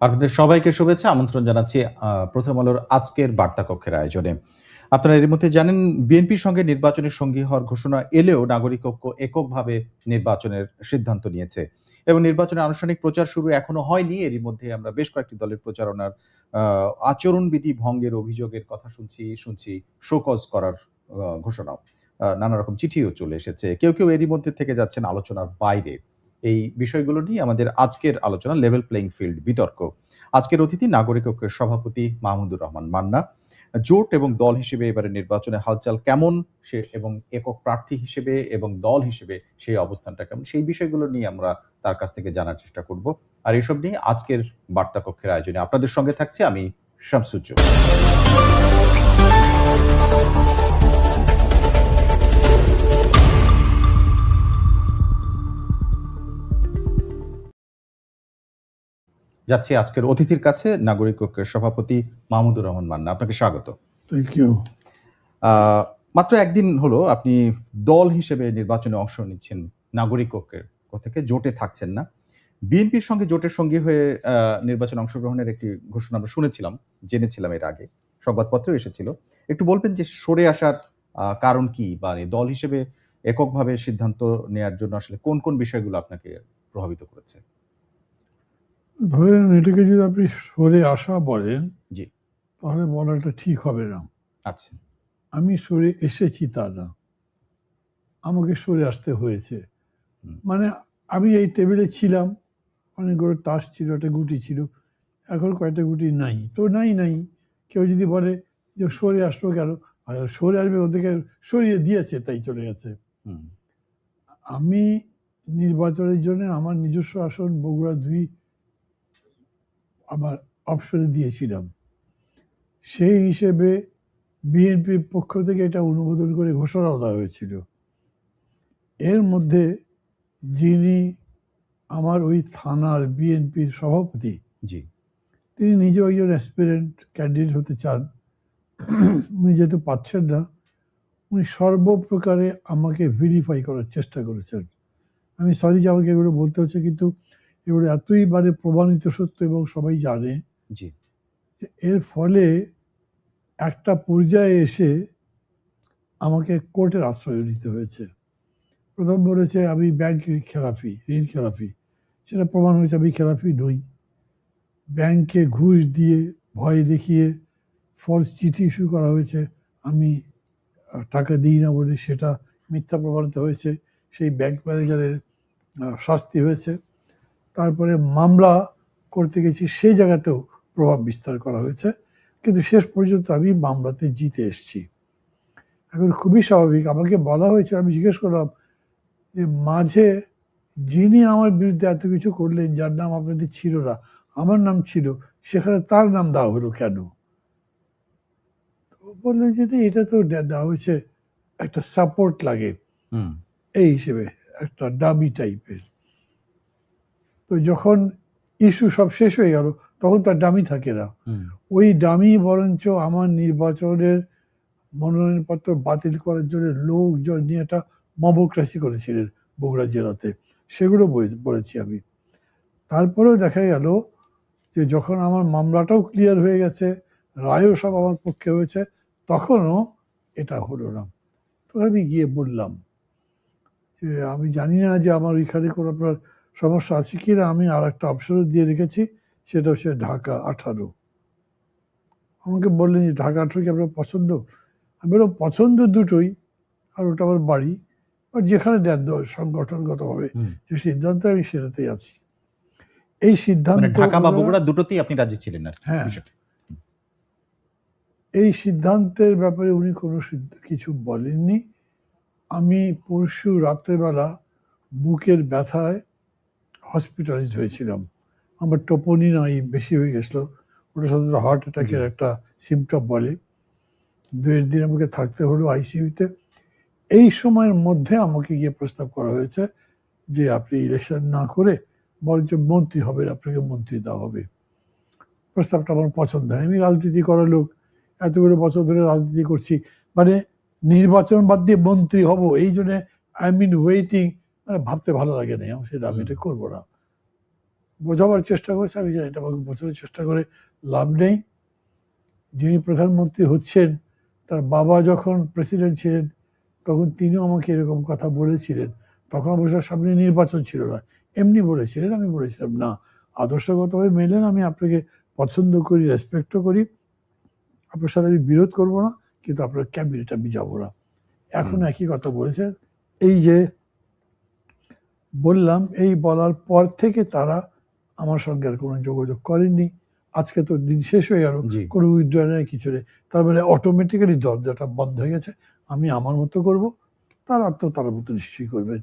আপনাদের সবাইকে শুভেচ্ছা, আমন্ত্রণ জানাচ্ছি প্রথম আলোর আজকের বার্তা কক্ষের আয়োজনে। আপনারা এর মধ্যে জানেন বিএনপির সঙ্গে নির্বাচনের সঙ্গী হওয়ার ঘোষণা এলেও নাগরিক ঐক্য এককভাবে নির্বাচনের সিদ্ধান্ত নিয়েছে এবং নির্বাচনের আনুষ্ঠানিক প্রচার শুরু এখনো হয়নি। এরই মধ্যে আমরা বেশ কয়েকটি দলের প্রচারণার আচরণবিধি ভঙ্গের অভিযোগের কথা শুনছি শোকজ করার ঘোষণাও। নানা রকম চিঠিও চলে এসেছে। কেউ এরই মধ্যে থেকে যাচ্ছেন আলোচনার বাইরে। এই বিষয়গুলো নিয়ে আমাদের আজকের আলোচনা লেভেল প্লেইং ফিল্ড বিতর্ক। আজকের অতিথি নাগরিক ঐক্যের সভাপতি মাহমুদুর রহমান মান্না। জোট এবং দল হিসেবে এবারে নির্বাচনে হালচাল কেমন সে এবং একক প্রার্থী হিসেবে এবং দল হিসেবে সেই অবস্থানটা কেমন, সেই বিষয়গুলো নিয়ে আমরা তার কাছ থেকে জানার চেষ্টা করব। আর এসব নিয়ে আজকের বার্তা কক্ষের আয়োজনে আপনাদের সঙ্গে থাকছে আমি শামসুজ্জোহা। যাচ্ছি আজকের অতিথির কাছে, নাগরিক ঐক্যের সভাপতি মাহমুদুর রহমান মান্না। আপনাকে স্বাগত। Thank you. মাত্র একদিন হলো আপনি দল হিসেবে নির্বাচনে অংশ নিচ্ছেন, নাগরিক ঐক্যের থেকে জোটে থাকছেন না। বিএনপির সঙ্গে জোটের সঙ্গী হয়ে নির্বাচনে অংশগ্রহণের একটি ঘোষণা আমরা জেনেছিলাম এর আগে, সংবাদপত্রেও এসেছিল। একটু বলবেন যে সরে আসার কারণ কি, বা দল হিসেবে এককভাবে সিদ্ধান্ত নেয়ার জন্য আসলে কোন কোন বিষয়গুলো আপনাকে প্রভাবিত করেছে? ধরেন এটাকে যদি আপনি সরে আসা বলেন, জি, তাহলে বলাটা ঠিক হবে না। আচ্ছা। আমি সরে এসেছি তা না, আমাকে সরে আসতে হয়েছে। মানে আমি এই টেবিলে ছিলাম, অনেকগুলো তাস ছিল, একটা গুটি ছিল, এখন কয়েকটা গুটি নাই, তো নাই। কেউ যদি বলে যে সরে আসলো কেন, আর সরে আসবে, ওদেরকে সরিয়ে দিয়েছে তাই চলে গেছে। আমি নির্বাচনের জন্য আমার নিজস্ব আসন বগুড়া 2 আমার অপশনে দিয়েছিলাম। সেই হিসেবে বিএনপির পক্ষ থেকে এটা অনুমোদন করে ঘোষণাও দেওয়া হয়েছিল। এর মধ্যে যিনি আমার ওই থানার বিএনপির সভাপতি, জি, তিনি নিজেও একজন অ্যাসপিরেন্ট ক্যান্ডিডেট হতে চান। উনি যেহেতু পাচ্ছেন না, উনি সর্বপ্রকারে আমাকে ভেরিফাই করার চেষ্টা করেছেন। আমি সরি যে আমাকে এগুলো বলতে হচ্ছে, কিন্তু এগুলো এতই প্রমাণিত সত্য এবং সবাই জানে জি, যে এর ফলে একটা পর্যায়ে এসে আমাকে কোর্টের আশ্রয় নিতে হয়েছে। প্রথম বলেছে আমি ব্যাংকের খেলাপি, ঋণ খেলাপি। সেটা প্রমাণ হয়েছে আমি খেলাপি নই। ব্যাংকে ঘুষ দিয়ে, ভয় দেখিয়ে ফলস চিঠি ইস্যু করা হয়েছে, আমি টাকা দিই না বলে, সেটা মিথ্যা প্রমাণিত হয়েছে। সেই ব্যাংক ম্যানেজারের শাস্তি হয়েছে। তারপরে মামলা করতে গেছি, সেই জায়গাতেও প্রভাব বিস্তার করা হয়েছে, কিন্তু শেষ পর্যন্ত আমি মামলাতে জিতে এসেছি। এখন খুবই স্বাভাবিক, আমাকে বলা হয়েছে, আমি জিজ্ঞেস করলাম যে মাঝে যিনি আমার বিরুদ্ধে এত কিছু করলেন, যার নাম আপনাদের ছিল না, আমার নাম ছিল, সেখানে তার নাম দেওয়া হলো কেন? তো বললেন যে এটা তো দেওয়া হয়েছে একটা সাপোর্ট লাগে এই হিসেবে, একটা ডামি টাইপের। তো যখন ইস্যু সব শেষ হয়ে গেল, তখন তার ডামি থাকে না। ওই ডামি বরঞ্চ আমার নির্বাচনের মনোনয়নপত্র বাতিল করার জন্য লোকজন নিয়ে একটা মবক্রাসি করেছিলেন বগুড়া জেলাতে, সেগুলো বলেছি আমি। তারপরেও দেখা গেল যে যখন আমার মামলাটাও ক্লিয়ার হয়ে গেছে, রায়ও সব আমার পক্ষে হয়েছে, তখনও এটা হলো না। তো আমি গিয়ে বললাম যে আমি জানি না যে আমার ওইখানে কোনো আপনার সমস্যা আছে কি না, আমি আর একটা অপশনও দিয়ে রেখেছি, সেটা হচ্ছে ঢাকা 18। আমাকে বললেন যে ঢাকা 18 কি আপনার পছন্দ? আমি বললাম পছন্দ দুটোই, আর ওটা আমার বাড়ি, আর যেখানে দেন সংগঠনগতভাবে যে সিদ্ধান্ত, আমি সেটাতেই আছি। এই সিদ্ধান্ত ঢাকা বা বগুড়া দুটোতেই আপনি রাজি ছিলেন আর কি? হ্যাঁ, এই সিদ্ধান্তের ব্যাপারে উনি কোনো কিছু বলেননি। আমি পরশু রাত্রেবেলা বুকের ব্যথায় হসপিটালাইজড হয়েছিলাম। আমার টোপনিন বেশি হয়ে গেছিলো, ওটা সাধারণত হার্ট অ্যাটাকের একটা সিমটম বলে। 2 দিন আমাকে থাকতে হলো আইসিইউতে। এই সময়ের মধ্যে আমাকে গিয়ে প্রস্তাব করা হয়েছে যে আপনি ইলেকশন না করে বরঞ্চ মন্ত্রী হবেন, আপনাকে মন্ত্রী দেওয়া হবে। প্রস্তাবটা আমার পছন্দ হয়। আমি রাজনীতি করার লোক, এতগুলো বছর ধরে রাজনীতি করছি, নির্বাচন বাদ দিয়ে মন্ত্রী হব, এই জন্যে আই মিন ওয়েটিং, ভাবতে ভালো লাগে না, সেটা আমি এটা করবো না। বোঝাবার চেষ্টা করেছে। আমি জানি এটা আমাকে বোঝানোর চেষ্টা করে লাভ নেই। যিনি প্রধানমন্ত্রী হচ্ছেন তার বাবা যখন প্রেসিডেন্ট ছিলেন তখন তিনিও আমাকে এরকম কথা বলেছিলেন। তখন অবশ্য সামনে নির্বাচন ছিল না, এমনি বলেছিলেন। আমি বলেছিলাম না, আদর্শগতভাবে মেলেন, আমি আপনাকে পছন্দ করি, রেসপেক্টও করি, আপনার সাথে আমি বিরোধ করবো না, কিন্তু আপনার ক্যাবিনেট আমি যাবো না। এখন একই কথা বলেছেন। এই যে বললাম, এই বলার পর থেকে তারা আমার সঙ্গে আর কোনো যোগাযোগ করেননি। আজকে তো দিন শেষ হয়ে গেল, জি। কোনো উইথড্র নেই, কিছু নেই। তার মানে অটোমেটিক্যালি দরজাটা বন্ধ হয়ে গেছে। আমি আমার মতো করব, তারা তো তার মতো নিশ্চয়ই করবেন।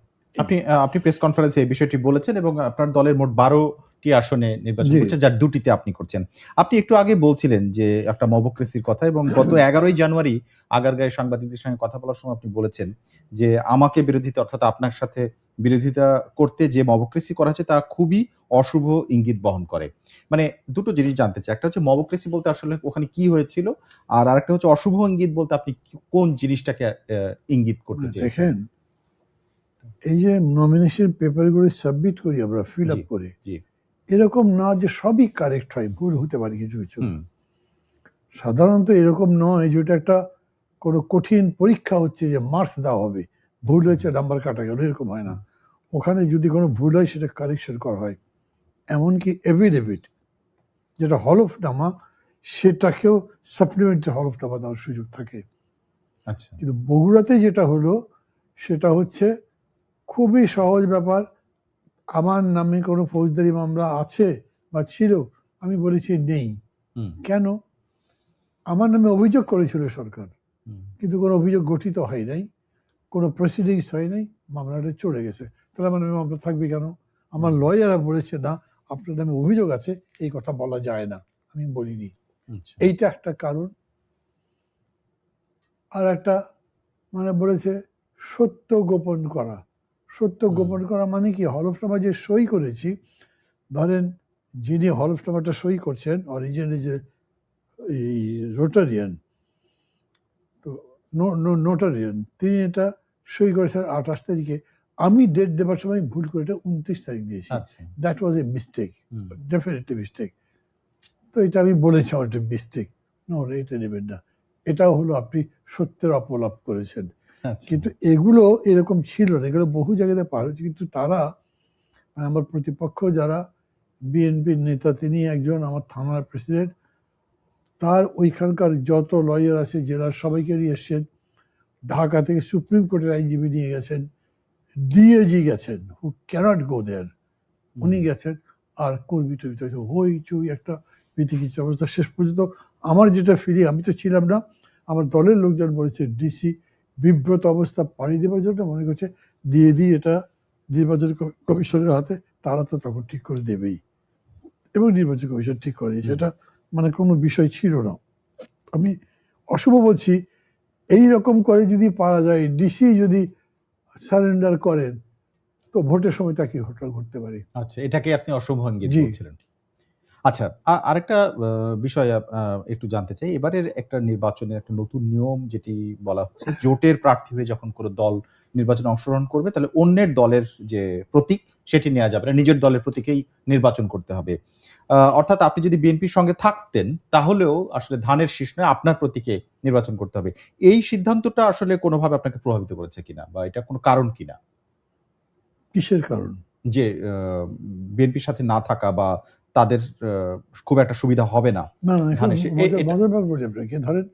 আপনি প্রেস কনফারেন্সে এই বিষয়টি বলেছেন এবং আপনার দলের মোট 12টি আসনে নির্বাচন জি। করছে, যার 2টিতে আপনি করছেন। আপনি একটু আগে বলছিলেন যে একটা মবক্রেসির কথা এবং গত 11ই জানুয়ারি আগারগাঁয়ে সাংবাদিকদের সঙ্গে কথা বলার সময় আপনি বলেছেন যে আমাকে বিরোধিতা, অর্থাৎ আপনার সাথে বিরোধিতা করতে যে মবক্রেসি করা হচ্ছে তা খুবই অশুভ ইঙ্গিত বহন করে। মানে দুটো জিনিস জানতে চাই। একটা হচ্ছে মবক্রেসি বলতে আসলে ওখানে কি হয়েছিল? আর আরেকটা হচ্ছে অশুভ ইঙ্গিত বলতে আপনি কোন জিনিসটাকে ইঙ্গিত করতে চেয়েছেন? দেখেন, এই যে নমিনেশন পেপারগুলো সাবমিট করি আমরা, ফিল আপ জি, করে, জি। এরকম না যে সবই কারেক্ট হয়, ভুল হতে পারে কিছু কিছু। হুম, সাধারণত এরকম নয় যে এটা একটা কোনো কঠিন পরীক্ষা হচ্ছে যে মার্কস দেওয়া হবে, ভুল হয়েছে নাম্বার কাটা গেল, এরকম হয় না। ওখানে যদি কোনো ভুল হয় সেটা কারেকশন করা হয়। এমনকি এফিডেভিট, যেটা হলফনামা, সেটাকেও সাপ্লিমেন্টারি হলফনামা দেওয়ার সুযোগ থাকে। আচ্ছা। কিন্তু বগুড়াতে যেটা হলো সেটা হচ্ছে খুবই সহজ ব্যাপার। আমার নামে কোনো ফৌজদারি মামলা আছে বা ছিল, আমি বলেছি নেই। হুম, কেন? আমার নামে অভিযোগ করেছিল সরকার, হুম, কিন্তু কোনো অভিযোগ গঠিত হয় নাই, কোনো প্রসিডিংস হয় নাই, মামলাটা চলে গেছে। তাহলে আমার নামে মামলা থাকবে কেন? আমার লয়াররা বলেছে না, আপনার নামে অভিযোগ আছে, এই কথা বলা যায় না, আমি বলিনি। আচ্ছা। এইটা একটা কারণ। আর একটা মানে বলেছে সত্য গোপন করা। সত্য গোপন করা মানে কি? হলফনামা যে সই করেছি, ধরেন যিনি হলফনামাটা সই করছেন, অরিজিনালি যে এই রোটারিয়ান, তো নোটারিয়ান, তিনি এটা সই করেছেন 28 তারিখে। আমি ডেট দেবার সময় ভুল করে এটা 29 তারিখ দিয়েছি। আচ্ছা। That was a mistake, hmm, definitely mistake. তো এটা আমি বলেছি আমার একটা মিস্টেক, না এটা নেবেন না। এটাও হলো আপনি সত্যের অপলাপ করেছেন। আচ্ছা। কিন্তু এগুলো এরকম ছিল না, এগুলো বহু জায়গাতে পার হয়েছে। কিন্তু তারা মানে আমার প্রতিপক্ষ যারা বিএনপির নেতা, তিনি একজন আমার থানার প্রেসিডেন্ট, তার ওইখানকার যত লয়ার আছে জেলার সবাইকে নিয়ে এসছেন, ঢাকা থেকে সুপ্রিম কোর্টের আইনজীবী নিয়ে গেছেন, ডিএজি গেছেন, হু ক্যানট গো দেয়ার, উনি গেছেন। আর কর্মী টর্মী তো হইচই একটা বিতিকিচ্ছা অবস্থা। শেষ পর্যন্ত আমার যেটা ফিরি, আমি তো ছিলাম না, আমার দলের লোকজন বলেছে ডিসি বিব্রত অবস্থা পাড়ি দেওয়ার জন্য মনে করছে দিয়ে দিই এটা নির্বাচন কমিশনের হাতে, তারা তো তখন ঠিক করে দেবেই। এবং নির্বাচন কমিশন ঠিক করে দিয়েছে, এটা মানে কোনো বিষয় ছিল না। আমি অশুভ বলছি, এই রকম করে যদি পারা যায়, ডিসি যদি সারেন্ডার করেন, তো ভোটের সময় তা কি ঘটনা ঘটতে পারে। আচ্ছা, এটাকে আপনি অশুভ ইঙ্গিত জি। বলছিলেন। আচ্ছা, আরেকটা বিষয় একটু জানতে চাই। এবারের একটা নির্বাচনের একটা নতুন নিয়ম যেটি বলা হচ্ছে, জোটের প্রার্থী হয়ে যখন কোনো দল নির্বাচনে অংশগ্রহণ করবে, তাহলে অন্যের দলের যে প্রতীক সেটি নেয়া যাবে না। নিজের দলের প্রতীকেই নির্বাচন করতে হবে। অর্থাৎ আপনি যদি বিএনপির সঙ্গে থাকতেন, তাহলেও আসলে ধানের শীষ নয় আপনার প্রতীকে নির্বাচন করতে হবে। এই সিদ্ধান্তটা আসলে কোনোভাবে আপনাকে প্রভাবিত করেছে কিনা? বা এটা কোনো কারণ কিনা? কিসের কারণ? যে বিএনপির সাথে না থাকা বা তাদের খুব একটা সুবিধা হবে না। না, না, এখন ধানের শীষ এটা মজার ব্যাপার বলি আপনাকে। ধরেন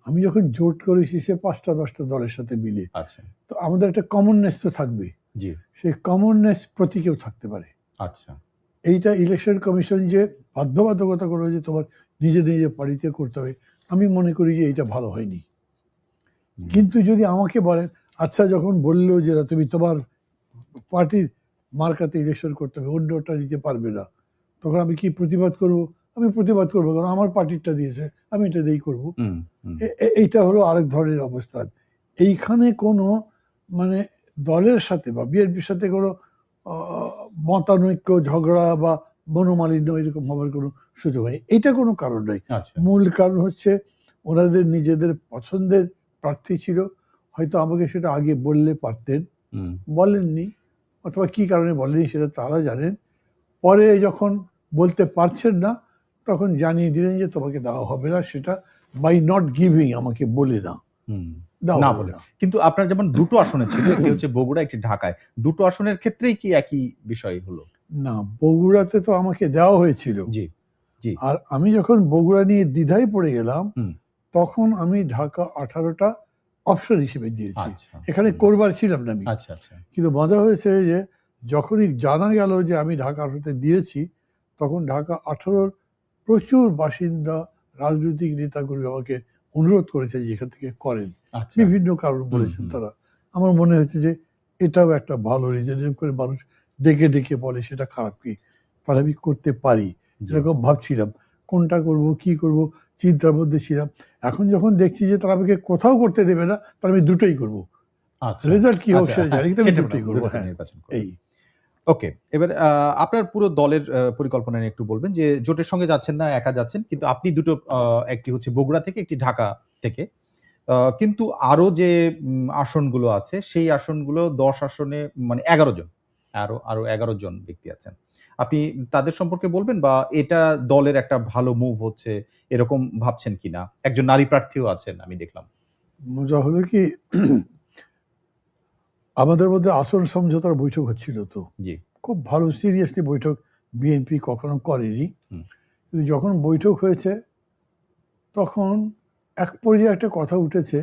আমি যখন জোট করেছি সে ৫টা ১০টা দলের সাথে মিলে, আচ্ছা, তো আমাদের একটা কমননেস তো থাকবে। জি, সেই কমননেস প্রতীকেও থাকতে পারে। আচ্ছা, এইটা ইলেকশন কমিশন যে বাধ্যবাধকতা করবে যে তোমার নিজে নিজে পার্টিতে করতে হবে, আমি মনে করি যে এইটা ভালো হয়নি। কিন্তু যদি আমাকে বলেন, আচ্ছা যখন বললো যে না, তুমি তোমার পার্টির মার্কাতে ইলেকশন করতে হবে, অন্যটা নিতে পারবে না, তখন আমি কি প্রতিবাদ করব? আমি প্রতিবাদ করবো, কারণ আমার পার্টিটা দিয়েছে, আমি এটা দিয়েই করবো। হুম, হুম, এইটা হলো আরেক ধরনের অবস্থান। এইখানে কোনো মানে দলের সাথে বা বিএনপির সাথে কোনো মতানৈক্য, ঝগড়া বা মনোমালিন্য এরকম হবার কোনো সুযোগ নেই। এটা কোনো কারণ নয়। আচ্ছা, মূল কারণ হচ্ছে ওনাদের নিজেদের পছন্দের প্রার্থী ছিল, হয়তো আমাকে সেটা আগে বললে পারতেন, হুম, বলেননি, অথবা কী কারণে বলেননি সেটা তারা জানেন। পরে যখন বলতে পারছেন না তখন জানিয়ে দিলেন যে তোমাকে দেওয়া হবে না, সেটা বাই নট গিভিং, আমাকে বলে না হুম। দেওয়া না হবে বলে না। কিন্তু আপনার যেমন দুটো আসনে ছিল, একটি হচ্ছে বগুড়া, একটি ঢাকায়, দুটো আসনের ক্ষেত্রেই কি একই বিষয় হলো? না, বগুড়াতে তো আমাকে দেওয়া হয়েছিল, জি জি। আর আমি যখন বগুড়া নিয়ে দ্বিধায় পড়ে গেলাম হুম। তখন আমি ঢাকা 18টা অপশন হিসেবে দিয়েছি। আচ্ছা। এখানে করবার ছিলাম না আমি। আচ্ছা আচ্ছা। কিন্তু মজা হয়েছে যে যখনই জানা গেল যে আমি ঢাকা 18তে দিয়েছি, তখন ঢাকা 18র প্রচুর বাসিন্দা, রাজনৈতিক নেতাগুলো আমাকে অনুরোধ করেছে যে এখান থেকে করেন, আচ্ছা। বিভিন্ন কারণ বলেছেন হুম। তারা। আমার মনে হচ্ছে যে এটাও একটা ভালো রিজন, এরকম করে মানুষ ডেকে ডেকে বলে সেটা খারাপ কি, তাহলে আমি করতে পারি, জি। এরকম ভাবছিলাম কোনটা করব কি করব, চিন্তার মধ্যে ছিলাম। এখন যখন দেখছি যে তারা আমাকে কোথাও করতে দেবে না, তাহলে আমি দুটোই করব, আচ্ছা। রেজাল্ট কি হোক আচ্ছা, সেটা জানি, কিন্তু আমি সেটা দুটোই করবো। দুটোতে হ্যাঁ, নির্বাচন করবেন। এই ওকে। এবার আপনার পুরো দলের পরিকল্পনা নিয়ে একটু বলবেন যে জোটের সঙ্গে যাচ্ছেন না, একা যাচ্ছেন। কিন্তু আপনি দুটো একটি হচ্ছে বগুড়া থেকে, একটি ঢাকা থেকে। কিন্তু আরো যে আসনগুলো আছে সেই আসনগুলো ১০ আসনে মানে ১১ জন। আরো ১১ জন ব্যক্তি আছেন। আপনি তাদের সম্পর্কে বলবেন বা এটা দলের একটা ভালো মুভ হচ্ছে এরকম ভাবছেন কিনা? একজন নারী প্রার্থীও আছেন আমি দেখলাম। মজা হলো কি, আমাদের মধ্যে আসন সমঝোতার বৈঠক হচ্ছিল তো, জি। খুব ভালো সিরিয়াসলি বৈঠক বিএনপি কখনো করেনি। হুম। কিন্তু যখন বৈঠক হয়েছে তখন এক পর্যায়ে একটা কথা উঠেছে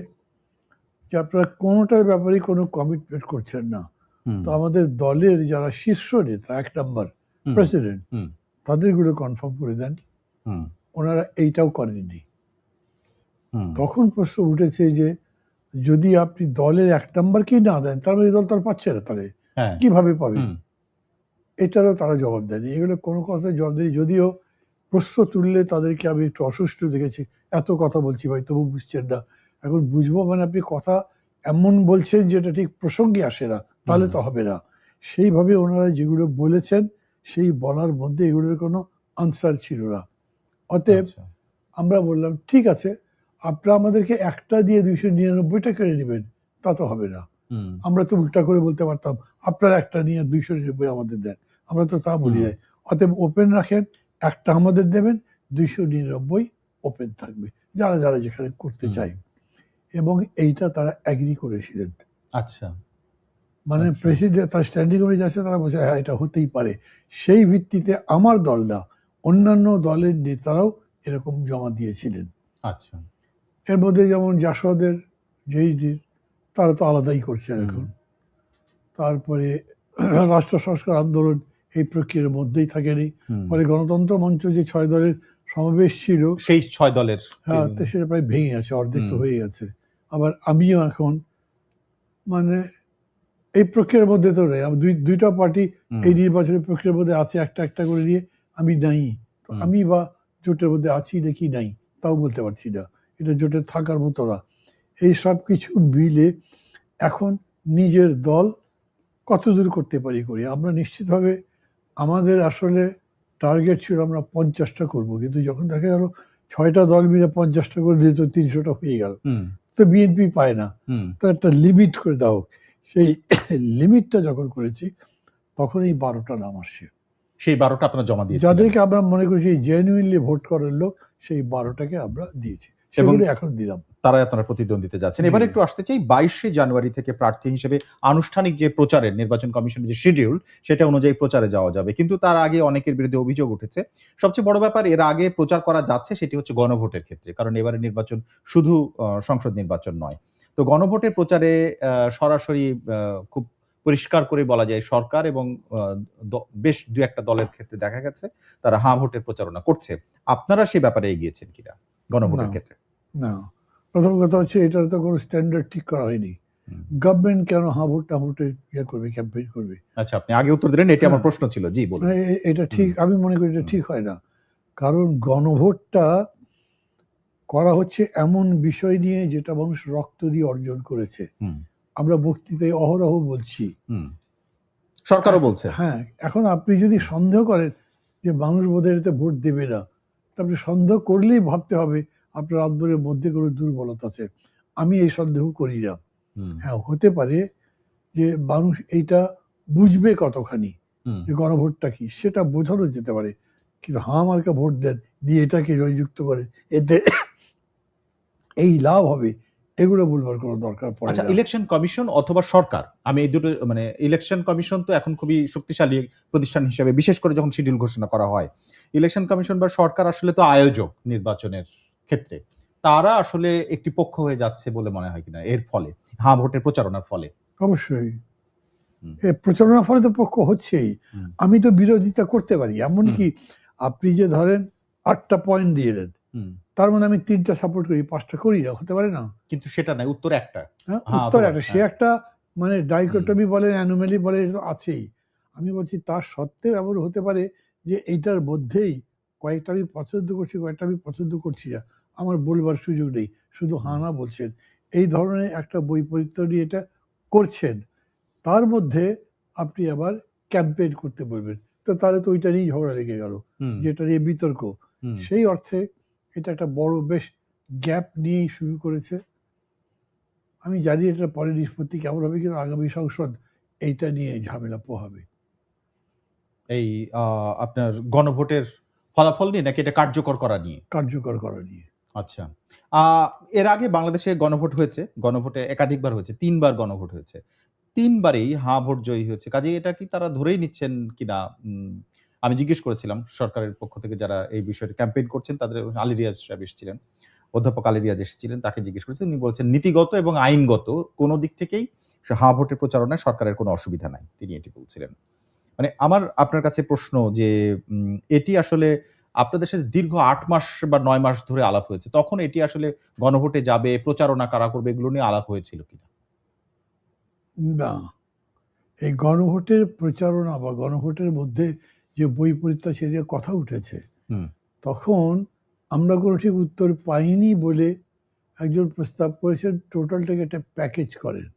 যে আপনারা কোনোটার ব্যাপারে কোনো কমিটমেন্ট করছেন না। হুম। তো আমাদের দলের যারা শীর্ষ নেতা, 1 নাম্বার হুম। প্রেসিডেন্ট, হুম। তাদেরগুলো কনফার্ম করে দেন। হুম। ওনারা এইটাও করেননি। হুম। তখন প্রশ্ন উঠেছে যে যদি আপনি দলের 1 নাম্বারকেই না দেন, তার মানে এই দল তো আর পাচ্ছে না, তাহলে হ্যাঁ। কিভাবে পাবে? হুম। এটারও তারা জবাব দেয়নি। এগুলো কোনো কথায় জবাব দেয়নি। যদিও প্রশ্ন তুললে তাদেরকে আমি একটু অসুস্থ দেখেছি। এত কথা বলছি ভাই, তবু বুঝছেন না। এখন বুঝবো মানে আপনি কথা এমন বলছেন যেটা ঠিক প্রসঙ্গে আসে না, তাহলে তো হবে না। সেইভাবে ওনারা যেগুলো বলেছেন সেই বলার মধ্যে এগুলোর কোনো আনসার ছিল না। অতএব আচ্ছা। আমরা বললাম ঠিক আছে, আপনারা আমাদেরকে একটা দিয়ে 299টা কেড়ে নেবেন, তা তো হবে না। হুম। আমরা তো উল্টা করে বলতে পারতাম আপনারা একটা নিয়ে 299 আমাদের দেন, আমরা তো তা বলি নাই। অতএব ওপেন রাখেন, একটা আমাদের দেবেন, 299 ওপেন থাকবে, যারা যারা যেখানে করতে চায়। এবং এইটা তারা অ্যাগ্রি করেছিলেন। আচ্ছা। মানে আচ্ছা। প্রেসিডেন্ট তার স্ট্যান্ডিং কমিটি যাচ্ছে, তারা বলছে হ্যাঁ এটা হতেই পারে। সেই ভিত্তিতে আমার দল না, অন্যান্য দলের নেতারাও এরকম জমা দিয়েছিলেন। আচ্ছা। এর মধ্যে যেমন জাসদের, জেইসডির, তারা তো আলাদাই করছেন এখন। তারপরে রাষ্ট্র সংস্কার আন্দোলন এই প্রক্রিয়ার মধ্যেই থাকেনি। ফলে গণতন্ত্র মঞ্চ যে 6 দলের সমাবেশ ছিল, সেই ৬ দলের হ্যাঁ, তো সেটা প্রায় ভেঙে গেছে, অর্ধেক তো হয়ে গেছে। আবার আমিও এখন মানে এই প্রক্রিয়ার মধ্যে তো নেই। দুইটা পার্টি এই নির্বাচনের প্রক্রিয়ার মধ্যে আছে, একটা একটা করে নিয়ে আমি নাই। তো আমি বা জোটের মধ্যে আছি নাকি নাই তাও বলতে পারছি না। এটা জোটে থাকার মতো না। এই সব কিছু মিলে এখন নিজের দল কতদূর করতে পারি করি। আমরা নিশ্চিতভাবে আমাদের আসলে টার্গেট ছিল আমরা 50টা করব, কিন্তু যখন দেখা গেল 6টা দল মিলে 50টা করে দিয়ে তো 300টা হয়ে গেল, তো বিএনপি পায় না, তো একটা লিমিট করে দাও। সেই লিমিটটা যখন করেছি তখন এই 12টা নাম আসছে, সেই ১২টা আপনারা জমা দিয়েছিলেন। যাদেরকে আমরা মনে করছি জেনুইনলি ভোট করার লোক, সেই 12টাকে আমরা দিয়েছি, এবং সেগুলো এখন দিলাম। তারাই আপনারা প্রতিদ্বন্দ্বিতা যাচ্ছেন। এবার একটু আসতে চাই ২২শে জানুয়ারি থেকে প্রার্থী হিসেবে আনুষ্ঠানিক যে প্রচারের নির্বাচন কমিশনের যে শিডিউল সেটা অনুযায়ী প্রচারে যাওয়া যাবে। কিন্তু তার আগে অনেকের বিরুদ্ধে অভিযোগ উঠেছে। সবচেয়ে বড় ব্যাপার এর আগে প্রচার করা যাচ্ছে সেটি হচ্ছে গণভোটের ক্ষেত্রে। কারণ এবারের নির্বাচন শুধু সংসদ নির্বাচন নয়। তো গণভোটের প্রচারে সরাসরি খুব পরিষ্কার করে বলা যায় সরকার এবং আ দ বেশ ২-১টা দলের ক্ষেত্রে দেখা গেছে তারা হাঁ ভোটের প্রচারণা করছে। আপনারা সে ব্যাপারে এগিয়েছেন কিনা গণভোটের না, ক্ষেত্রে? না। প্রথম কথা হচ্ছে এটার তো কোনো স্ট্যান্ডার্ড ঠিক করা হয়নি। গভর্নমেন্ট কেন হাঁ ভোট না ভোটে ইয়ে করবে, ক্যাম্পেইন করবে? আচ্ছা, আপনি আগে উত্তর দিলেন, এটি আমার প্রশ্ন ছিল। জি, বলুন। এটা ঠিক, আমি মনে করি এটা ঠিক হয় না। কারণ গণভোটটা করা হচ্ছে এমন বিষয় নিয়ে যেটা মানুষ রক্ত দিয়ে অর্জন করেছে। আমরা বক্তৃতায় অহরহ বলছি। সরকারও বলছে। হ্যাঁ, এখন আপনি যদি সন্দেহ করেন যে মানুষ বোধহয় এতে ভোট দেবে না, তা আপনি সন্দেহ করলেই ভাবতে হবে আপনার আন্দোলনের মধ্যে কোনো দুর্বলতা আছে। আমি এই সন্দেহ করি না। হ্যাঁ, হতে পারে যে মানুষ এইটা বুঝবে কতখানি, হুম, যে গণভোটটা কি সেটা বোঝানো যেতে পারে, কিন্তু হাঁ মার্কা ভোট দেন দিয়ে এটাকে জয়যুক্ত করে এতে এই লাভ হবে, এগুলো বলবার কোনো দরকার পড়ে আচ্ছা, না। ইলেকশন কমিশন অথবা সরকার, আমি এই দুটো মানে ইলেকশন কমিশন তো এখন খুবই শক্তিশালী প্রতিষ্ঠান হিসেবে, বিশেষ করে যখন শিডিউল ঘোষণা করা হয়। ইলেকশন কমিশন বা সরকার আসলে তো আয়োজক নির্বাচনের ক্ষেত্রে। তারা আসলে একটি পক্ষ হয়ে যাচ্ছে বলে মনে হয় কিনা এর ফলে, হ্যাঁ ভোটের প্রচারণার ফলে? অবশ্যই হুম, এ প্রচারণার ফলে তো পক্ষ হচ্ছেই। হুম, আমি তো বিরোধিতা করতে পারি, হুম, এমনকি আপনি যে ধরেন 8টা পয়েন্ট দিয়ে দেন, হুম। তার মানে আমি 3টা সাপোর্ট করি, 5টা করি না, হতে পারে না? কিন্তু সেটা নাই, উত্তর একটা। হ্যাঁ, হ্যাঁ উত্তর অথবা একটা, সে হ্যাঁ। একটা মানে হুম, ডাইকোটমি বলেন, অ্যানোমালি বলেন, এটা তো আছেই। আমি বলছি তার সত্ত্বেও এমন হতে পারে যে এইটার মধ্যেই কয়েকটা আমি পছন্দ করছি, কয়েকটা আমি পছন্দ করছি না, আমার বলবার সুযোগ নেই, শুধু হুম, হাঁ না বলছেন। এই ধরনের একটা বৈপরীত্য নিয়ে এটা করছেন, তার মধ্যে আপনি আবার ক্যাম্পেইন করতে বলবেন, তো তাহলে তো ওইটা নিয়েই ঝগড়া লেগে গেল, হুম, যেটা নিয়ে বিতর্ক। হুম। সেই অর্থে এটা একটা বড় বেশ গ্যাপ নিয়েই শুরু করেছে। আমি জানি এটা পরে নিষ্পত্তি কেমন হবে, কিন্তু আগামী সংসদ এইটা নিয়ে ঝামেলা পোহাবে। এই আপনার গণভোটের ফলাফল নিয়ে নাকি এটা কার্যকর করা নিয়ে? কার্যকর করা নিয়ে। আচ্ছা। আ এর আগে বাংলাদেশে গণভোট হয়েছে। গণভোটে একাধিকবার হয়েছে। ৩ বার গণভোট হয়েছে। ৩ বারেই হাঁ ভোট জয়ী হয়েছে। কাজেই এটা কি তারা ধরেই নিচ্ছেন কিনা? আমি জিজ্ঞেস করেছিলাম সরকারের পক্ষ থেকে যারা এই বিষয়ে ক্যাম্পেইন করছেন তাদের, আলী রিয়াজ সাহেব এসেছিলেন। অধ্যাপক আলী রিয়াজ এসেছিলেন। তাকে জিজ্ঞেস করেছি। উনি বলেছেন নীতিগত এবং আইনগত কোন দিক থেকেই হাঁ ভোটের প্রচারণায় সরকারের কোনো অসুবিধা নাই। তিনি এটি বলছিলেন। মানে আমার আপনার কাছে প্রশ্ন যে এটি আসলে আপনাদের সাথে দীর্ঘ ৮ মাস বা ৯ মাস ধরে আলাপ হয়েছে। তখন এটি আসলে গণভোটে যাবে, প্রচারণা কারা করবে এগুলো নিয়ে আলাপ হয়েছিল কিনা? না, এই গণভোটের প্রচারণা বা গণভোটের মধ্যে যে বৈপরীত্যতা সে নিয়ে কথা উঠেছে, হুম, তখন আমরা কোনো ঠিক উত্তর পাইনি বলে একজন প্রস্তাব করেছেন টোটালটাকে একটা প্যাকেজ করেন।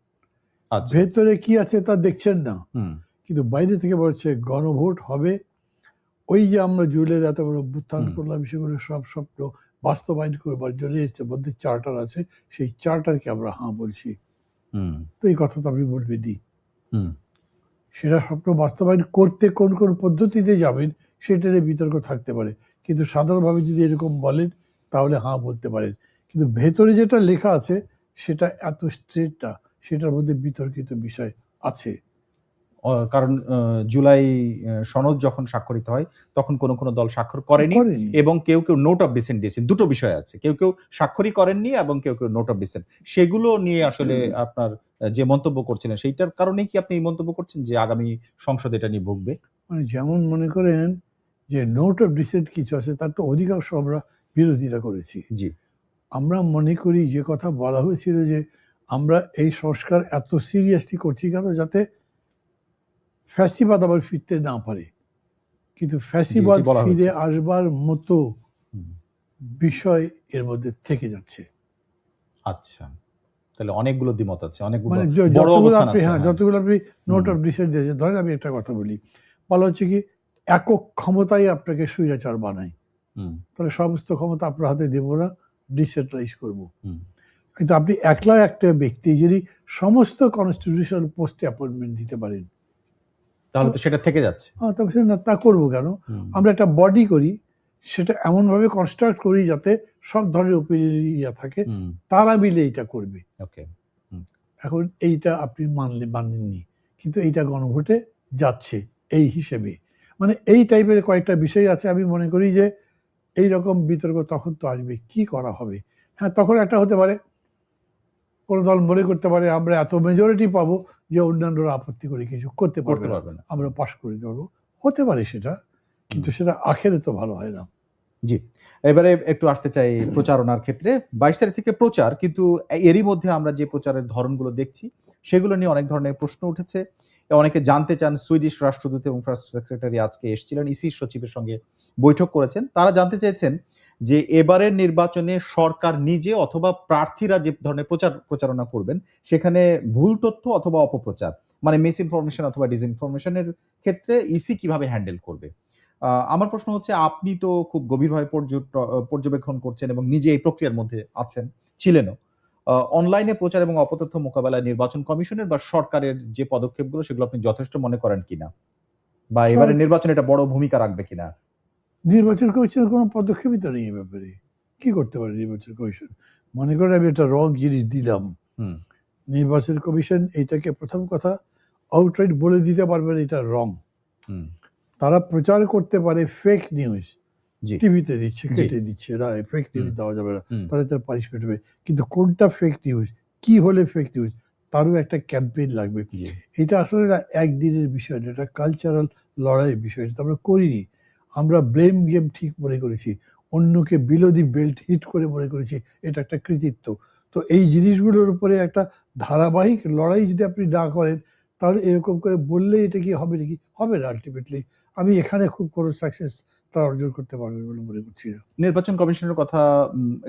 আচ্ছা। ভেতরে কি আছে তা দেখছেন না, হুম, কিন্তু বাইরে থেকে বলছে গণভোট হবে। ওই যে আমরা জুলের এত বড় অভ্যুত্থান হুম, করলাম, সেগুলো সব স্বপ্ন বাস্তবায়ন করবার জন্য এর মধ্যে চার্টার আছে, সেই চার্টারকে আমরা হাঁ বলছি। হুম, তো এই কথা তো আপনি বলবেনই। হুম, সেটা স্বপ্ন বাস্তবায়ন করতে কোন কোন পদ্ধতিতে যাবেন সেটা নিয়ে বিতর্ক থাকতে পারে, কিন্তু সাধারণভাবে যদি এরকম বলেন তাহলে হাঁ বলতে পারেন। কিন্তু ভেতরে যেটা লেখা আছে সেটা এত স্ট্রেট না, সেটার মধ্যে বিতর্কিত বিষয় আছে। কারণ জুলাই সনদ যখন স্বাক্ষরিত হয় তখন কোন দল স্বাক্ষর করেনি করেনি। এবং কেউ নোট অফ ডিসেন্ট দিয়েছেন। দুটো বিষয় আছে। কেউ স্বাক্ষরই করেননি এবং কেউ নোট অফ ডিসেন্ট। সেগুলো নিয়ে আসলে আপনার যে মন্তব্য করছিলেন সেইটার কারণেই কি আপনি এই মন্তব্য করছেন যে আগামী সংসদ এটা নিয়ে ভুগবে? মানে যেমন মনে করেন যে নোট অফ ডিসেন্ট কিছু আছে, তার তো অধিকাংশ আমরা বিরোধিতা করেছি। জি। আমরা মনে করি যে কথা বলা হয়েছিল যে আমরা এই সংস্কার এত সিরিয়াসলি করছি কেন, যাতে ফ্যাসিবাদ আবার ফিরতে না পারে। কিন্তু জি, এটি ফ্যাসিবাদ বলা ফিরে হয়েছে। আসবার মতো হুম, বিষয় এর মধ্যে থেকে যাচ্ছে। আচ্ছা। তাহলে অনেকগুলো দ্বিমত আছে। অনেক মানে বড় যতগুলো অবস্থান আপনি, আছে। হ্যাঁ, হ্যাঁ। যতগুলো আপনি নোট হুম, অফ ডিসেন্ট দিয়েছেন, ধরেন আমি একটা কথা বলি, বলা হচ্ছে কি একক ক্ষমতাই আপনাকে স্বৈরাচার বানায়, হুম, তাহলে সমস্ত ক্ষমতা আপনার হাতে দেবো না, ডিসেন্ট্রালাইজ করবো। হুম। কিন্তু আপনি একলা একটা ব্যক্তি যিনি সমস্ত কনস্টিটিউশনাল পোস্টে অ্যাপয়েন্টমেন্ট দিতে পারেন, তো তাহলে তো সেটা থেকে যাচ্ছে। তবে সে না, তা করবো কেন? হুম, আমরা একটা বডি করি, সেটা এমনভাবে কনস্ট্রাক্ট করি যাতে সব ধরনের ওপিনিয়ন ইয়া থাকে, হুম, তারা মিলে এটা করবে। ওকে। হুম, এখন এইটা আপনি মানেননি, কিন্তু এইটা গণভোটে যাচ্ছে এই হিসেবে। মানে এই টাইপের কয়েকটা বিষয় আছে, আমি মনে করি যে এই রকম বিতর্ক তখন তো আসবে, কি করা হবে। হ্যাঁ, তখন একটা হতে পারে, কোনো দল মনে করতে পারে আমরা এত মেজরিটি পাবো যে অন্যান্যরা আপত্তি করে কিছু করতে পারবে করতে না, পারবে না। আমরা পাশ করে দিতে পারবো, হতে পারে সেটা, হুম, কিন্তু সেটা আখেরে তো ভালো হয় না। জি। এবারে একটু আসতে চাই প্রচারণার ক্ষেত্রে। ২২ তারিখ থেকে প্রচার, কিন্তু এরই মধ্যে আমরা যে প্রচারের ধরনগুলো দেখছি, সেগুলো নিয়ে অনেক ধরনের প্রশ্ন উঠেছে। অনেকে জানতে চান, সুইডিশ রাষ্ট্রদূত এবং ফার্স্ট সেক্রেটারি আজকে এসেছিলেন, ইসির সচিবের সঙ্গে বৈঠক করেছেন। তারা জানতে চেয়েছেন যে এবারের নির্বাচনে সরকার নিজে অথবা প্রার্থীরা যে ধরনের প্রচারণা করবেন, সেখানে ভুল তথ্য অথবা অপপ্রচার, মানে মিস ইনফরমেশন অথবা ডিসইনফরমেশন এর ক্ষেত্রে ইসি কিভাবে হ্যান্ডেল করবে? আমার প্রশ্ন হচ্ছে, আপনি তো খুব গভীরভাবে পর্যবেক্ষণ করছেন এবং নিজে এই প্রক্রিয়ার মধ্যে আছেন, ছিলেনও। অনলাইনে প্রচার এবং অপতথ্য মোকাবেলায় নির্বাচন কমিশনের বা সরকারের যে পদক্ষেপগুলো সেগুলো আপনি যথেষ্ট মনে করেন কিনা? বা এবারে নির্বাচনে এটা বড় ভূমিকা রাখবে কিনা? নির্বাচন কমিশনের কোনো পদক্ষেপই তো নেই এ ব্যাপারে। কি করতে পারে নির্বাচন কমিশন? মনে করেন আমি একটা রং জিনিস দিলাম, হুম নির্বাচন কমিশন এটাকে প্রথম কথা আউটরাইট বলে দিতে পারবেন এটা রং। হুম তারা প্রচার করতে পারে ফেক নিউজ, জি টিভিতে দিচ্ছে, জি কেটে দিচ্ছে, না ফেক নিউজ হুম দেওয়া যাবে না, হুম তাহলে তার পানিশমেন্ট হবে। কিন্তু কোনটা ফেক নিউজ, কি হলে ফেক নিউজ, তারও একটা ক্যাম্পেইন লাগবে। জি এটা আসলে না একদিনের বিষয় না, এটা কালচারাল লড়াইয়ের বিষয়। এটা আমরা করিনি, আমরা ব্লেম গেম ঠিক মনে করেছি, অন্যকে বিলো দি বেল্ট হিট করে মনে করেছি এটা একটা কৃতিত্ব। তো এই জিনিসগুলোর উপরে একটা ধারাবাহিক লড়াই যদি আপনি না করেন, তাহলে এরকম করে বললে এটা কি হবে নাকি? হবে না আলটিমেটলি। আমি এখানে খুব কোনো সাকসেস তারা অর্জন করতে পারবে বলে মনে করছি না। নির্বাচন কমিশনের কথা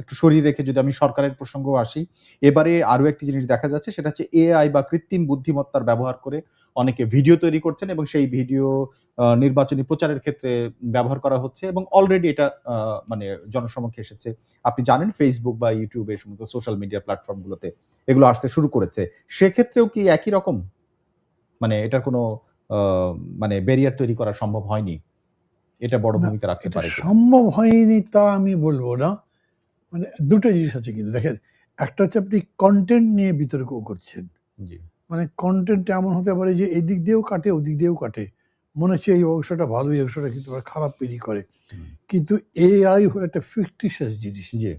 একটু সরিয়ে রেখে যদি আমি সরকারের প্রসঙ্গ আসি, এবারে আরো একটি জিনিস দেখা যাচ্ছে, সেটা হচ্ছে এআই বা কৃত্রিম বুদ্ধিমত্তার ব্যবহার করে অনেকে ভিডিও তৈরি করছেন এবং সেই ভিডিও নির্বাচনী প্রচারের ক্ষেত্রে ব্যবহার করা হচ্ছে এবং অলরেডি এটা মানে জনসমক্ষে এসেছে। আপনি জানেন Facebook বা YouTube এই সমস্ত সোশ্যাল মিডিয়া প্ল্যাটফর্ম গুলোতে এগুলো আসতে শুরু করেছে। সেক্ষেত্রেও কি একই রকম? মানে এটার কোনো আ মানে ব্যারিয়ার তৈরি করা সম্ভব হয়নি? এটা বড় না, ভূমিকা রাখতে এটা পারে কিনা? সম্ভব হয়নি তা আমি বলবো না। মানে দুটো জিনিস আছে কিন্তু দেখেন, একটা হচ্ছে আপনি কন্টেন্ট নিয়ে বিতর্ক করছেন। জি। মানে কন্টেন্ট এমন হতে পারে যে এদিক দিয়েও কাটে, ওদিক দিয়েও কাটে। মনে হচ্ছে এই অংশটা ভালো, এই অংশটা কিন্তু আবার খারাপ তৈরি করে। হুম। কিন্তু এআই হলো একটা ফিকটিশিয়াস জিনিস। জি।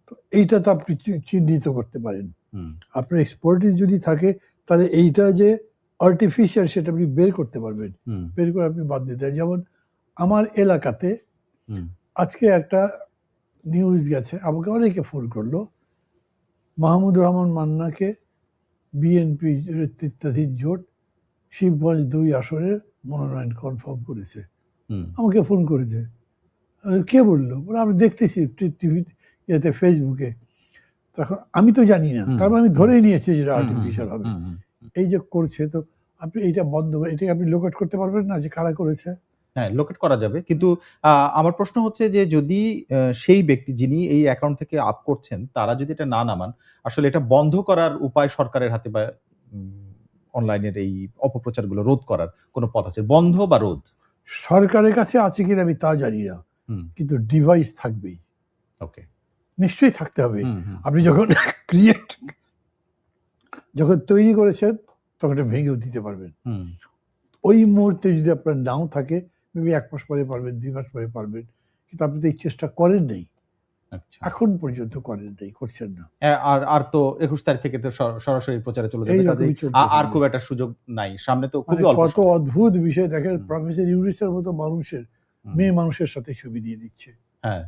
তো এইটা তো আপনি চিহ্নিত করতে পারেন। হুম, আপনার এক্সপার্টিস যদি থাকে, তাহলে এইটা যে আর্টিফিশিয়াল সেটা আপনি বের করতে পারবেন। হুম, বের করে আপনি বাদ দিতে পারেন। যেমন আমার এলাকাতে হুম, আজকে একটা নিউজ গেছে, আমাকে অনেকে ফোন করলো, মাহমুদুর রহমান মান্নাকে বিএনপি নেতৃত্বাধীন জোট শিবগঞ্জ ২ আসনের মনোনয়ন কনফার্ম করেছে। হুম, আমাকে ফোন করেছে। কে বললো? বলে আমি দেখতেছি টিভিতে, ইয়েতে, ফেসবুকে। তখন আমি তো জানি না, হুম, তারপর আমি হুম, ধরেই নিয়েছি যেটা হুম, হুম, আর্টিফিশিয়াল হবে। হুম, হুম। এই যে করছে, তো আপনি এইটা বন্ধ করে, এটাকে আপনি লোকেট করতে পারবেন না যে কারা করেছে? হ্যাঁ, লোকেট করা যাবে। কিন্তু আ আমার প্রশ্ন হচ্ছে যে যদি সেই ব্যক্তি যিনি এই অ্যাকাউন্ট থেকে আপ করছেন, তারা যদি এটা না নামান, আসলে এটা বন্ধ করার উপায় সরকারের হাতে বা উম অনলাইনের এই অপপ্রচারগুলো রোধ করার কোন পথ আছে? বন্ধ বা রোধ? সরকারের কাছে আছে কিনা আমি তা জানি না। হুম, কিন্তু ডিভাইস থাকবেই। ওকে। নিশ্চয়ই থাকতে হবে। হুম, হুম, আপনি যখন ক্রিয়েট, যখন তৈরি করেছেন, তখন এটা ভেঙেও দিতে পারবেন। হুম, ওই মুহূর্তে যদি আপনার নাও থাকে, মেবি ১ মাস পরে পারবেন, ২ মাস পরে পারবেন। কিন্তু আপনি তো এই চেষ্টা করেন নাই। আচ্ছা। এখন পর্যন্ত করেন নাই, করছেন না। আর তো ২১ তারিখ থেকে তো সরাসরি প্রচারে চলে যাবে। কাজেই এইরকমই চলতে আর থাকবে। খুব একটা সুযোগ নাই। সামনে তো মানে খুবই অল্প কত সময়। অদ্ভুত বিষয় দেখেন, হুম, প্রফেসর ইউনূসের মতো মানুষের, হুম, মেয়ে মানুষের সাথে ছবি দিয়ে দিচ্ছে। হ্যাঁ,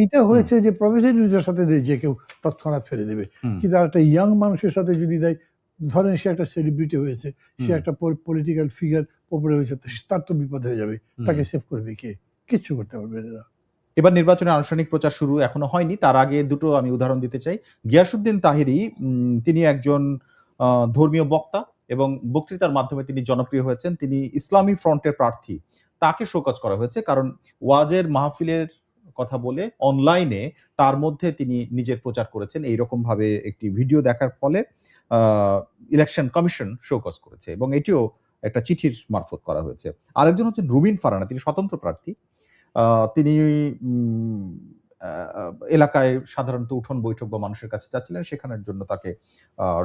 এইটা হুম, হয়েছে যে প্রফেসর ইউনূসের সাথে যে কেউ তৎক্ষণাৎ ফেলে দেবে। হুম, কিন্তু আরেকটা ইয়াং মানুষের সাথে যদি দেয়, ধরেন সে একটা সেলিব্রিটি হয়েছে, সে হুম, একটা পলিটিক্যাল ফিগার পপুলার হয়েছে, তো তার তো বিপদ হয়ে যাবে। হুম। তাকে সেভ করবে কে? কিচ্ছু করতে পারবে না। এবার নির্বাচনের আনুষ্ঠানিক প্রচার শুরু এখনো হয়নি। তার আগে দুটো আমি উদাহরণ দিতে চাই। গিয়াসউদ্দিন তাহিরি তিনি একজন আ ধর্মীয় বক্তা এবং বক্তৃতার মাধ্যমে তিনি জনপ্রিয় হয়েছেন। তিনি ইসলামী ফ্রন্টের প্রার্থী। তাকে শোকজ করা হয়েছে। কারণ ওয়াজের মাহফিলের কথা বলে অনলাইনে তার মধ্যে তিনি নিজের প্রচার করেছেন। এইরকমভাবে একটি ভিডিও দেখার ফলে আ ইলেকশন কমিশন শোকজ করেছে এবং এটিও একটা চিঠির মারফত করা হয়েছে। আরেকজন হচ্ছেন রুমিন ফারহানা, তিনি স্বতন্ত্র প্রার্থী। আ তিনি উম আ আ এলাকায় সাধারণত উঠোন বৈঠক বা মানুষের কাছে যাচ্ছিলেন, সেখানের জন্য তাকে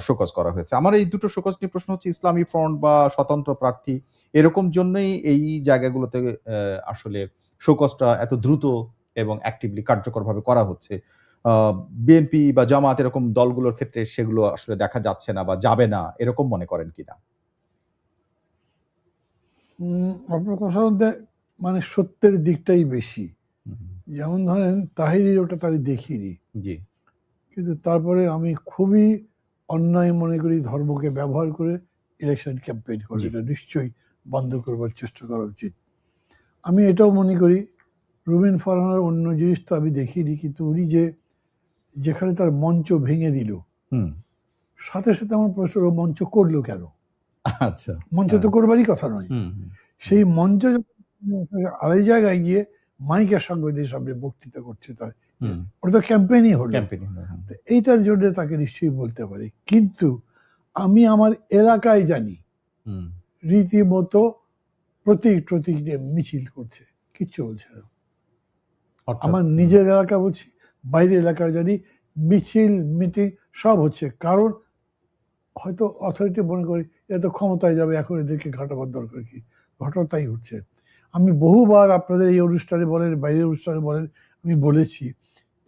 শোকজ করা হয়েছে। আমার এই দুটো শোকজ নিয়ে প্রশ্ন হচ্ছে ইসলামী ফ্রন্ট বা স্বতন্ত্র প্রার্থী এরকম জন্যই এই জায়গাগুলোতে আসলে শোকজটা এত দ্রুত এবং অ্যাক্টিভলি কার্যকরভাবে করা হচ্ছে। আ বিএনপি বা জামাত এরকম দলগুলোর ক্ষেত্রে সেগুলো আসলে দেখা যাচ্ছে না বা যাবে না এরকম মনে করেন কিনা? আপনার কথার মধ্যে মানে সত্যের দিকটাই বেশি। হুম, হুম। যেমন ধরেন তাহিরির ওটা তাহলে দেখিনি। জি, কিন্তু তারপরে আমি খুবই অন্যায় মনে করি ধর্মকে ব্যবহার করে ইলেকশন ক্যাম্পেইন করে। জি। এটা নিশ্চয়ই বন্ধ করবার চেষ্টা করা উচিত। আমি এটাও মনে করি রুবিন ফারহানার অন্য জিনিস তো আমি দেখিনি, কিন্তু উনি যে যেখানে তার মঞ্চ ভেঙে দিল, হুম। সাথে সাথে আমার প্রশ্ন হলো, মঞ্চ করলো কেন? আচ্ছা। মঞ্চ হ্যাঁ। তো করবারই কথা নয়। হুম, হুম, হুম। সেই মঞ্চ যখন আরেক জায়গায় গিয়ে মাইকের সাংবাদিকের সামনে বক্তৃতা করছে, তার হুম। ওটা তো ক্যাম্পেইনই হলো। ক্যাম্পেইন হলো। হুম, তো এইটার জন্য তাকে নিশ্চয়ই বলতে পারি। কিন্তু আমি আমার এলাকায় জানি হুম, রীতিমতো প্রতীক নিয়ে মিছিল করছে, কিচ্ছু বলছে না। অর্থাৎ আমার নিজের এলাকা বলছি, বাইরের এলাকায় জানি মিছিল মিটিং সব হচ্ছে, কারণ হয়তো অথরিটি মনে করি এরা তো ক্ষমতায় যাবে, এখন এদেরকে ঘাটাবার দরকার কি, ঘটনা তাই হচ্ছে। আমি বহুবার আপনাদের এই অনুষ্ঠানে বলেন, বাইরের অনুষ্ঠানে বলেন, আমি বলেছি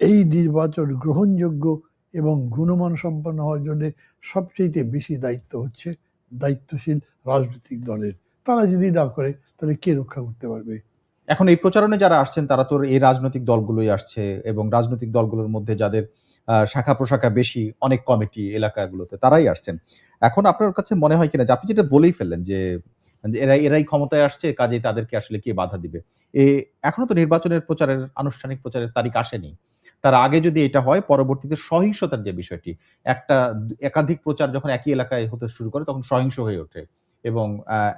এই নির্বাচন গ্রহণযোগ্য এবং গুণমান সম্পন্ন হওয়ার জন্য সবচেয়ে বেশি দায়িত্ব হচ্ছে দায়িত্বশীল রাজনৈতিক দলের। তারা যদি না করে তাহলে কে রক্ষা করতে পারবে? এখন এই প্রচারণে যারা আসছেন তারা তো এই রাজনৈতিক দলগুলোই আসছে, এবং রাজনৈতিক দলগুলোর মধ্যে যাদের শাখা প্রশাখা বেশি, অনেক কমিটি এলাকাগুলোতে তারাই আসছেন। এখন আপনার কাছে মনে হয় কিনা যে আপনি যেটা বলেই ফেললেন যে এরাই ক্ষমতায় আসছে, কাজেই তাদেরকে আসলে কে বাধা দিবে? এখনো তো নির্বাচনের প্রচারের আনুষ্ঠানিক প্রচারের তারিখ আসেনি। তার আগে যদি এটা হয়, পরবর্তীতে সহিংসতার যে বিষয়টি, একাধিক প্রচার যখন একই এলাকায় হতে শুরু করে তখন সহিংস হয়ে ওঠে, এবং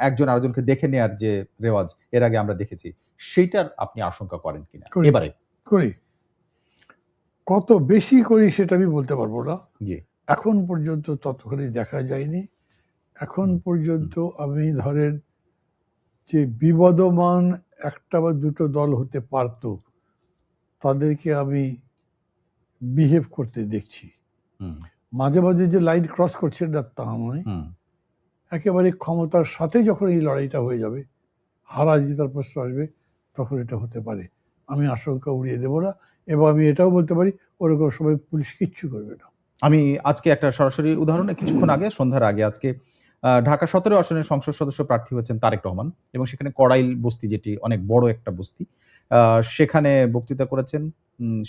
একজন আরেকজনকে দেখে নেয়ার যে রেওয়াজ এর আগে আমরা দেখেছি, সেইটার আপনি আশঙ্কা করেন কিনা করি। এবারে? করি। কত বেশি করি সেটা আমি বলতে পারবো না। জি। এখন পর্যন্ত ততখানি দেখা যায়নি। এখন পর্যন্ত আমি ধরেন যে বিবদমান একটা বা দুটো দল হতে পারত, তাদেরকে আমি বিহেভ করতে দেখছি। হুম, মাঝে মাঝে যে লাইন ক্রস করছে না তা নয়, হুম। একেবারে ক্ষমতার সাথে যখন এই লড়াইটা হয়ে যাবে, হারা জেতার প্রশ্ন আসবে, তখন এটা হতে পারে। আমি আশঙ্কা উড়িয়ে দেব না, এবং আমি এটাও বলতে পারি ওরকম সময় পুলিশ কিচ্ছু করবে না। আমি আজকে একটা সরাসরি উদাহরণে কিছুক্ষণ আগে, সন্ধ্যার আগে আজকে ঢাকা ১৭ আসনের সংসদ সদস্য প্রার্থী হয়েছেন তারেক রহমান, এবং সেখানে কড়াইল বস্তি, যেটি অনেক বড় একটা বস্তি, সেখানে বক্তৃতা করেছেন।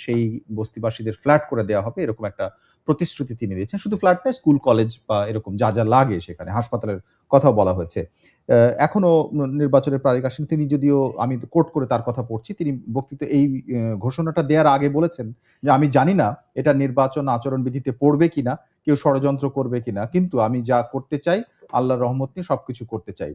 সেই বস্তিবাসীদের ফ্ল্যাট করে দেওয়া হবে এরকম একটা প্রতিশ্রুতি তিনি দিয়েছেন। শুধু ফ্ল্যাট নয়, স্কুল, কলেজ বা এরকম যা লাগে সেখানে, হাসপাতালের কথাও বলা হয়েছে। এখনো নির্বাচনের তারিখ আসেনি। তিনি যদিও, আমি কোট করে তার কথা পড়ছি, তিনি বক্তৃতায় এই ঘোষণাটা দেওয়ার আগে বলেছেন যে, "আমি জানি না এটা নির্বাচন আচরণবিধিতে পড়বে কিনা, কেউ ষড়যন্ত্র করবে কিনা। কিন্তু আমি যা করতে চাই, আল্লাহর রহমত নিয়ে সবকিছু করতে চাই।"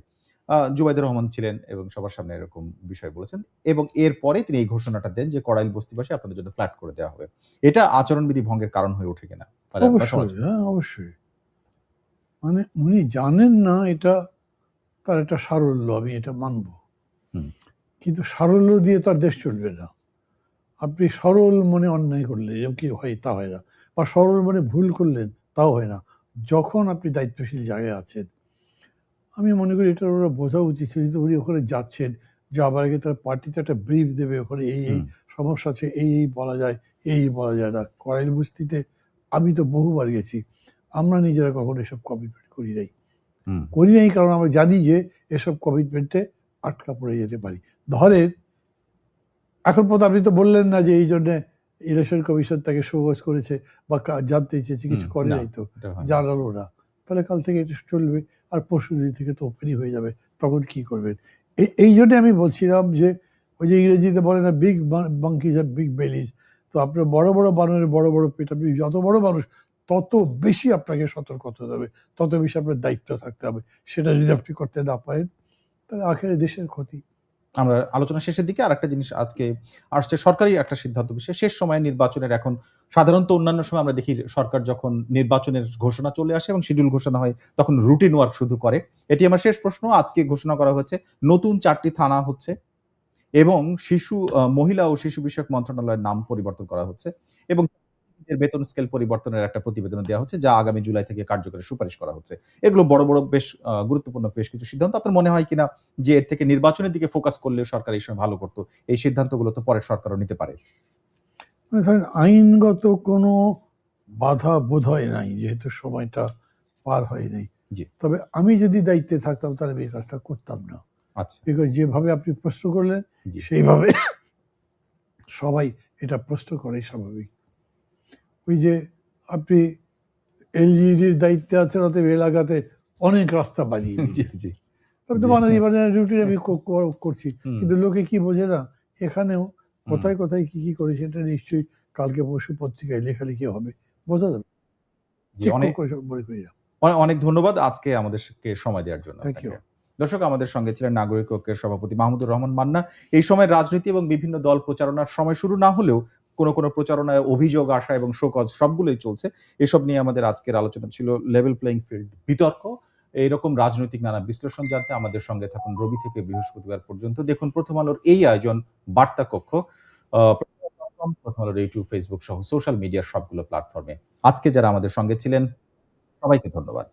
জুবাইদুর রহমান ছিলেন এবং সবার সামনে এরকম বিষয় বলেছেন, এবং এরপরে তিনি এই ঘোষণাটা দেন যে, "কড়াইল বস্তিবাসী আপনাদের জন্য ফ্ল্যাট করে দেওয়া হবে।" এটা আচরণবিধি ভঙ্গের কারণ হয়ে ওঠে কিনা? মানে আপনার অবশ্যই, সমাজে? হ্যাঁ অবশ্যই। মানে উনি জানেন না, এটা তার একটা সারল্য, আমি এটা মানব। হুম, কিন্তু সারল্য দিয়ে তার দেশ চলবে না। আপনি সরল মনে অন্যায় করলে কি হয় তা হয় না, বা সরল মনে ভুল করলেন তাও হয় না। যখন আপনি দায়িত্বশীল জায়গায় আছেন, আমি মনে করি এটা ওরা বোঝা উচিত ছিল যে উনি ওখানে যাচ্ছেন, যাবার আগে তার পার্টিতে একটা ব্রিফ দেবে, ওখানে এই হুম, সমস্যা আছে, এই বলা যায়, এই বলা যায় না। করাইল বস্তিতে আমি তো বহুবার গেছি, আমরা নিজেরা কখনো এসব কমিটমেন্ট করি নাই। হুম। করি নাই কারণ আমরা জানি যে এসব কমিটমেন্টে আটকা পড়ে যেতে পারি। ধরেন এখন পর্যন্ত আপনি তো বললেন না যে এই জন্যে ইলেকশন কমিশন তাকে শোকজ করেছে বা জানতে চেয়েছে, কিছু করে না, নাই তো, এটা হয় না। জানালো না। তাহলে কাল থেকে এটা চলবে, আর পরশু দিন থেকে তো ওপেনই হয়ে যাবে, তখন কি করবেন? এই জন্যে আমি বলছিলাম যে ওই যে ইংরেজিতে বলে না, বিগ মাঙ্কিজ আর বিগ বেলিজ। তো আপনার বড় বড় বানরের বড় বড় পেট, আপনি যত বড় মানুষ তত বেশি আপনাকে সতর্ক হতে হবে, তত বেশি আপনার দায়িত্ব থাকতে হবে। সেটা যদি আপনি করতে না পারেন তাহলে আখেরে দেশের ক্ষতি। আমরা আলোচনা শেষের দিকে আরেকটা জিনিস আজকে আসছে, সরকারি একটা সিদ্ধান্ত বিষয়। শেষ সময়ে নির্বাচনের, এখন সাধারণত অন্যান্য সময় আমরা দেখি সরকার যখন নির্বাচনের ঘোষণা চলে আসে এবং শিডিউল ঘোষণা হয়, তখন রুটিন ওয়ার্ক শুধু করে। এটি আমার শেষ প্রশ্ন। আজকে ঘোষণা করা হয়েছে নতুন ৪ টি থানা হচ্ছে, এবং মহিলা ও শিশু বিষয়ক মন্ত্রণালয়ের নাম পরিবর্তন করা হচ্ছে, এবং এর বেতন স্কেল পরিবর্তনের একটা প্রতিবেদন দেওয়া হচ্ছে, যা আগামী জুলাই থেকে কার্যকরের সুপারিশ করা হচ্ছে। এগুলো বড়, বড় বেশ গুরুত্বপূর্ণ বেশ কিছু সিদ্ধান্ত। আপনার মনে হয় কিনা যে এর থেকে নির্বাচনের দিকে ফোকাস করলেও সরকার এই সময় ভালো করত? এই সিদ্ধান্তগুলো তো পরে সরকারও নিতে পারে। মানে ধরেন আইনগত কোনো বাধা বোধহয় নাই, যেহেতু সময়টা পার হয় নাই। জি, তবে আমি যদি দায়িত্বে থাকতাম তাহলে আমি এই কাজটা করতাম না। আচ্ছা। বিকজ যেভাবে আপনি প্রশ্ন করলেন জি, সেইভাবে সবাই এটা প্রশ্ন করে, স্বাভাবিক। ওই যে আপনি এলজিইডির দায়িত্বে আছেন, অতএব এলাকাতে অনেক রাস্তা বানিয়ে জি, দিবেন। জি, তবে তো জি। বানাই রুটিন আমি করছি, হুম, কিন্তু লোকে কি বোঝে না, এখানেও হুম। কোথায় কোথায় কি কি করেছে এটা নিশ্চয়ই কালকে পরশু পত্রিকায় লেখালেখি হবে, বোঝা যাবে। জি, ঠিক অনেক করে মনে করি না। অনেক ধন্যবাদ আজকে আমাদেরকে সময় দেওয়ার জন্য থ্যাংক ইউ। আপনাকে। দর্শক, আমাদের সঙ্গে ছিলেন নাগরিক ঐক্যের সভাপতি মাহমুদুর রহমান মান্না। এই সময়ের রাজনীতি এবং বিভিন্ন দল প্রচারণার সময় শুরু না হলেও কোনো প্রচারণায় অভিযোগ আসা এবং শোকজ সবগুলোই চলছে। এসব নিয়ে আমাদের আজকের আলোচনা ছিল লেভেল প্লেইং ফিল্ড বিতর্ক। এইরকম রাজনৈতিক নানা বিশ্লেষণ জানতে আমাদের সঙ্গে থাকুন রবি থেকে বৃহস্পতিবার পর্যন্ত। দেখুন প্রথম আলোর এই আয়োজন বার্তা কক্ষ প্রথম আলোর ইউটিউব, ফেসবুক সহ সোশ্যাল মিডিয়ার সবগুলো প্ল্যাটফর্মে। আজকে যারা আমাদের সঙ্গে ছিলেন সবাইকে ধন্যবাদ।